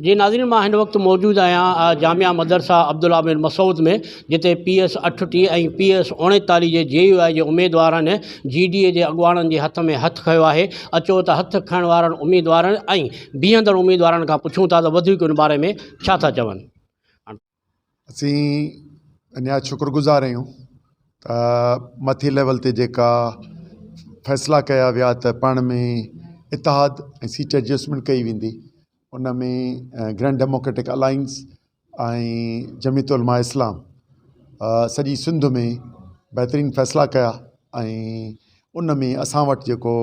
जी नाज़रीन, मां हिन वक़्तु मौजूदु आहियां जामिया मदरसा अब्दुल्ला बिन मसूद में, जिते PS 38 ऐं PS 39 जे JUI जे उम्मीदवारनि GDA जे अॻुवाणनि जे हथ में हथु खयो आहे। अचो त हथु खणण वारनि उम्मीदवारनि ऐं बीहंदड़ उम्मीदवारनि खां पुछूं था त वधीक उन बारे में छा था चवनि। असीं अञा शुक्रगुज़ार आहियूं त मथे लेवल ते जेका फ़ैसिला कया विया त पाण में इतिहाद ऐं सीट एडजस्टमेंट कई वेंदी, उन में ग्रैंड डेमोक्रेटिक अलाइंस ऐं जमीयत उलमा इस्लाम सॼी सिंध में बहितरीनु फ़ैसिला कया। ऐं उन में असां वटि जेको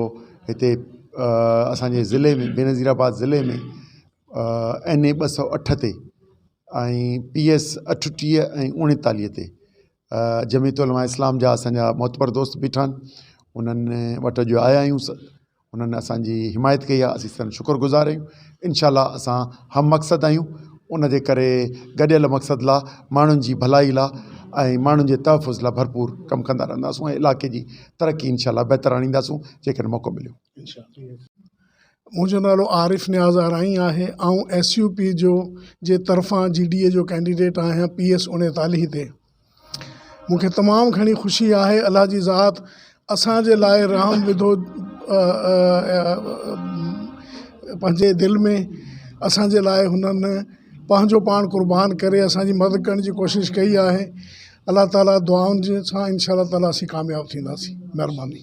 हिते असांजे ज़िले में बेनज़ीराबाद ज़िले में NA 208 ते ऐं PS 38 ऐं 39 ते जमीयत उलमा इस्लाम जा असांजा मोतबर दोस्त बीठा आहिनि, उन्हनि वटि जो आया आहियूं। उन्हनि असांजी हिमायत कई आहे, असीं संदनि शुक्रगुज़ार आहियूं। इनशाला असां हम मक़सदु आहियूं, उन जे करे गॾियल मक़सद लाइ, माण्हुनि जी भलाई लाइ ऐं माण्हुनि जे तहफ़ुज़ लाइ भरपूर कमु कंदा रहंदासीं ऐं इलाइक़े जी तरक़ी इनशाला बहितर आणींदासीं जेकॾहिं मौक़ो मिलियो। मुंहिंजो नालो आरिफ़ नियाज़ आराई आहे ऐं SUP जे तरफ़ां GDA जो कैंडिडेट आहियां PS 39 ते। मूंखे तमामु घणी ख़ुशी आहे, अलाह जी ज़ात असांजे लाइ रहम विधो पंहिंजे दिलि में, असांजे लाइ हुननि पंहिंजो पाण क़ुर्बान करे असांजी मदद करण जी कोशिशि कई आहे। अल्लाह ताला दुआउनि सां इंशाअल्लाह ताला असीं कामयाबु थींदासीं। महिरबानी।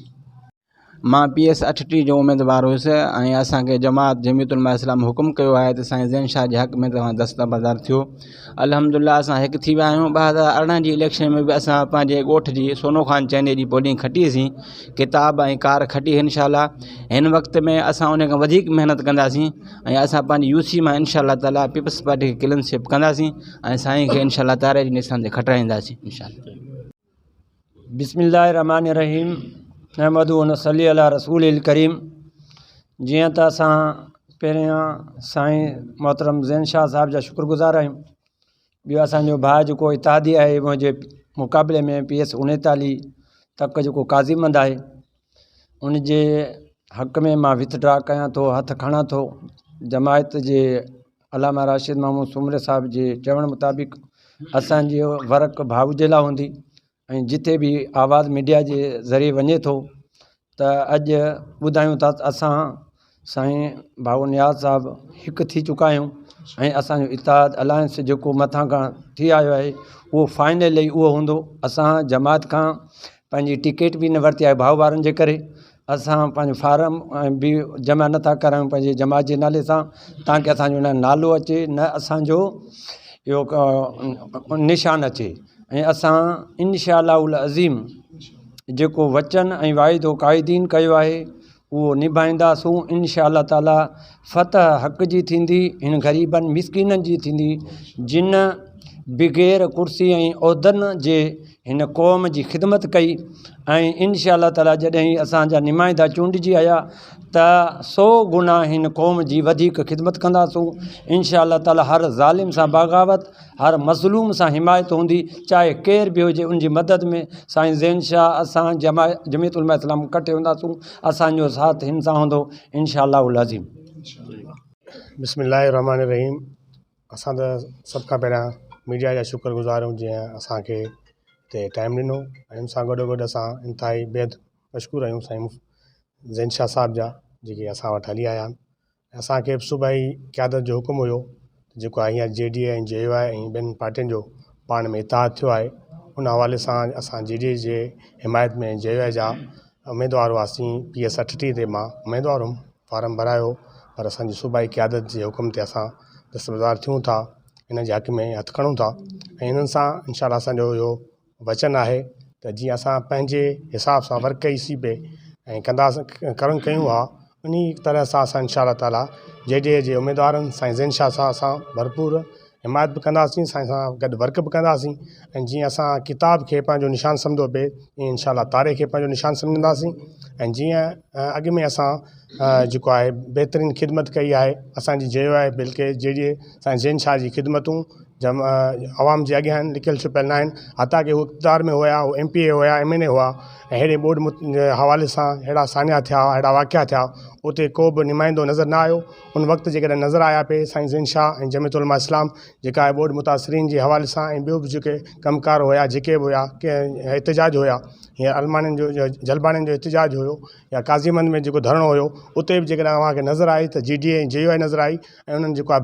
मां PS 38 जो उम्मीदवार हुयुसि ऐं असांखे जमात जमीयत उलमा इस्लाम हुकुम कयो आहे त साईं ज़ैन शाह जे हक़ में तव्हां दस्तबरदार थियो। अल्हम्दुलिल्लाह असां हिकु थी विया आहियूं। 2018 जी इलेक्शन में बि असां पंहिंजे ॻोठ जी सोनो ख़ान चैने जी पोलिंग खटीसीं, किताब ऐं कार खटी इनशाला। हिन वक़्त में असां उन खां वधीक महिनत कंदासीं ऐं असां पंहिंजी UC मां इनशाला ताला पीपल्स पार्टी खे क्लीनशिप कंदासीं ऐं साईं खे इनशाला तारे जी निशान ते खटाईंदासीं इनशाला। बिस्मिल्लाहिर्रहमानिर्रहीम। अहमदु व नसल्ली अला रसूलिल करीम। जीअं त असां पहिरियां साईं मोहतरम ज़ैन शाह साहिब जा शुक्रगुज़ार आहियूं। ॿियो असांजो भाउ जेको इत्तादी आहे, मुंहिंजे मुक़ाबले में PS 39 तक जेको काज़ीमंद आहे, उन जे हक़ में मां विथड्रा कयां थो, हथु खणां थो। जमायत जे अलामा राशिद महमूद सुमरे साहिब जे चवण मुताबिक़ असांजो वर्क भाऊ जे लाइ हूंदी ऐं जिते बि आवाज़ मीडिया जे ज़रिए वञे थो त अॼु ॿुधायूं था असां साईं भाऊ नियाज़ साहिबु हिकु थी चुका आहियूं ऐं असांजो इत्तेहाद अलायंस जेको मथां खां थी आयो आहे उहो फाइनली उहो हूंदो। असां जमात खां पंहिंजी टिकट बि न वरिती आहे भाऊ वारनि जे करे। असां पंहिंजो फारम बि जमा नथा करायूं पंहिंजे जमात जे नाले सां, ताकी असांजो न नालो अचे न असांजो इहो निशान अचे। ऐं असां इंशाअल्लाहुल अज़ीम जेको वचन ऐं वाइदो क़ाइदीन कयो आहे उहो निभाईंदासूं। इंशाअल्लाह ताला फ़तह हक़ जी थींदी, हिन ग़रीबनि मिसकीननि जी थींदी, जिन बग़ैर कुर्सी ऐं उहिदनि जे हिन क़ौम जी ख़िदमत कई। ऐं इंशाअल्लाह ताला जॾहिं असांजा नुमाइंदा चूंडिजी आया त 100 गुना हिन क़ौम जी वधीक ख़िदमत कंदासूं। इंशाअल्लाह ताला हर ज़ालिम सां बग़ावत, हर मज़लूम सां हिमायत हूंदी, चाहे केर बि हुजे। उनजी मदद में साईं ज़ैन शाह असां जमीयत उलमा इस्लाम इकट्ठे हूंदासूं। असांजो साथ हिन सां हूंदो इंशाअल्लाहुल अज़ीम। बिस्मिल्लाहिर्रहमानिर्रहीम। असां त सभ खां पहिरियां मीडिया जा शुक्रगुज़ार आहियूं जंहिं असांखे हिते टाइम ॾिनो ऐं हुन सां गॾोगॾु असां इंतिहाई बेहद मशकूर आहियूं साईं ज़ैन शाह साहिब जा, जेके असां वटि हली आया आहिनि। असांखे सूबाई क़यादत जो हुकुम हुयो जेको आहे हींअर JDA ऐं JUI ऐं ॿियनि पार्टियुनि जो पाण में इत्तेहाद थियो आहे। उन हवाले सां असां JDA जे हिमायत में JUI जा उम्मीदवार हुआसीं। PS 38 ते मां उम्मीदवार हुउमि, फारम भरायो, पर असांजी सूबाई क़यादत जे हुकुम ते असां दस्तबरदार थियूं था, इन जे हक़ में हथु खणूं था। ऐं इन्हनि सां इंशाअल्लाह असांजो इहो वचन आहे त जीअं असां पंहिंजे हिसाब सां वर्क कईसीं पिए ऐं कयूं हा, उन तरह सां असां इंशाअल्लाह ताला JDA जे उम्मीदवारनि साईं ज़ैन शाह सां असां भरपूर हिमायत बि कंदासीं, साईं सां गॾु वर्क बि कंदासीं। ऐं जीअं असां किताब खे पंहिंजो निशान सम्झो पिए, ईअं इंशाअल्लाह तारे खे पंहिंजो निशान सम्झंदासीं। ऐं जीअं अॻु में असां जेको आहे बहितरीनु ख़िदमत कई आहे असांजी JUI बल्कि JDA साईं ज़ैन शाह जी ख़िदमतूं आवाम जे अॻियां आहिनि, लिखियलु छुपियल न आहिनि। हता की हू इक़्तिदार में हुया, हू MPA हुया, MNA हुआ, ऐं अहिड़े ॿोॾ जे हवाले सां अहिड़ा सान्या थिया, अहिड़ा वाक़िया थिया, उते को बि नुमाइंदो नज़र न आयो। उन वक़्तु जेकॾहिं नज़र आया पे साईं ज़ैन शाह ऐं जमियत उलमा इस्लाम जेका आहे ॿोॾ मुतासिरीन जे हवाले सां ऐं ॿियो बि जेके कमकार हुया, जेके बि हुया, के एहतिजाज हुया, या अलमाननि जो जलबाननि जो एहतिजाज हुयो, या काज़ीमंद में जेको धरणो हुयो, उते बि जेकॾहिं तव्हांखे नज़र आई त GDA ऐं JUI नज़र आई ऐं उन्हनि जेको आहे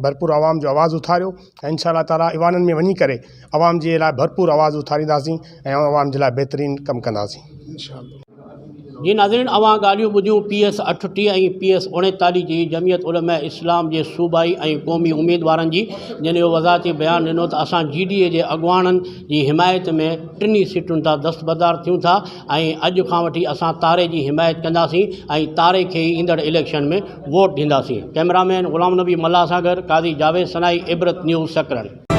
भरपूर आवाम जो आवाज़ु उथारियो। ऐं इंशाअल्लाह ताला ईवाननि में वञी करे आवाम जे लाइ भरपूर आवाज़ु उथारींदासीं ऐं आवाम जे लाइ बहितरीन कमु कंदासीं इंशाअल्लाह। जी नाज़रीन, अवां ॻाल्हियूं ॿुधियूं PS 38 ऐं PS 39 जी जमियत उलमा इस्लाम जे सूबाई ऐं क़ौमी उम्मीदवारनि जी, जिन जो वज़ाहती बयानु ॾिनो त असां GDA जे अॻुवाणनि जी हिमायत में 3 सीटुनि तां दस्तबरदार थियूं था ऐं अॼु खां वठी असां तारे जी हिमायत कंदासीं ऐं तारे खे ई ईंदड़ इलेक्शन में वोट ॾींदासीं। कैमरामैन ग़ुलाम नबी मल्ला सां गॾु क़ाज़ी जावेद सनाई, इबरत न्यूज़ सकरन।